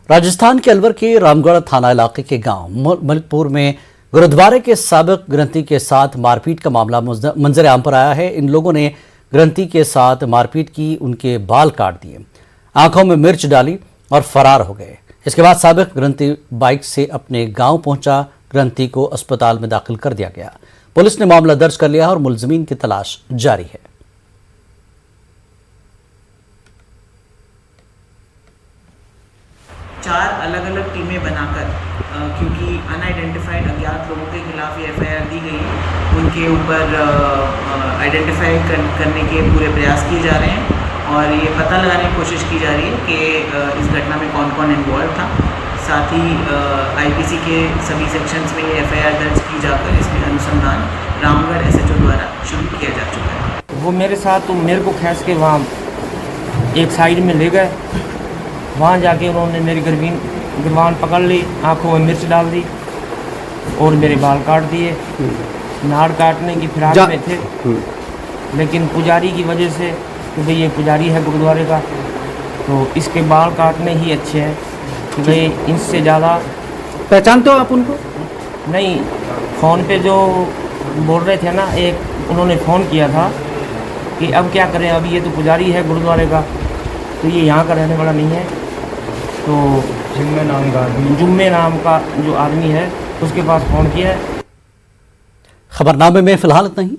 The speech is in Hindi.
राजस्थान के अलवर के रामगढ़ थाना इलाके के गांव मलिकपुर में गुरुद्वारे के साबिक ग्रंथी के साथ मारपीट का मामला मंजर आम पर आया है। इन लोगों ने ग्रंथी के साथ मारपीट की, उनके बाल काट दिए, आंखों में मिर्च डाली और फरार हो गए। इसके बाद साबिक ग्रंथी बाइक से अपने गांव पहुंचा। ग्रंथी को अस्पताल में दाखिल कर दिया गया। पुलिस ने मामला दर्ज कर लिया और मुलजिमीन की तलाश जारी है। चार अलग अलग टीमें बनाकर, क्योंकि अनआइडेंटिफाइड अज्ञात लोगों के खिलाफ ये एफआईआर दी गई है, उनके ऊपर आइडेंटिफाई करने के पूरे प्रयास किए जा रहे हैं और ये पता लगाने की कोशिश की जा रही है कि इस घटना में कौन कौन इन्वॉल्व था। साथ ही आईपीसी के सभी सेक्शंस में ये एफआईआर दर्ज की जाकर इसमें अनुसंधान रामगढ़ एसएचओ द्वारा शुरू किया जा चुका है। वो मेरे साथ तो मेरे को खींच के वहाँ एक साइड में ले गए। वहाँ जाके उन्होंने मेरी गिरबान पकड़ ली, आंखों में मिर्च डाल दी और मेरे बाल काट दिए। नाड़ काटने की फिराक में थे, लेकिन पुजारी की वजह से, कि भाई ये पुजारी है गुरुद्वारे का, तो इसके बाल काटने ही अच्छे हैं कि भाई इनसे ज़्यादा। पहचानते हो आप उनको? नहीं, फ़ोन पे जो बोल रहे थे ना, एक उन्होंने फ़ोन किया था कि अब क्या करें, अब ये तो पुजारी है गुरुद्वारे का, तो ये यहाँ का रहने वाला नहीं है। तो जुम्मे नाम का जो आदमी है उसके पास फ़ोन किया है। खबरनामे में फिलहाल इतना ही।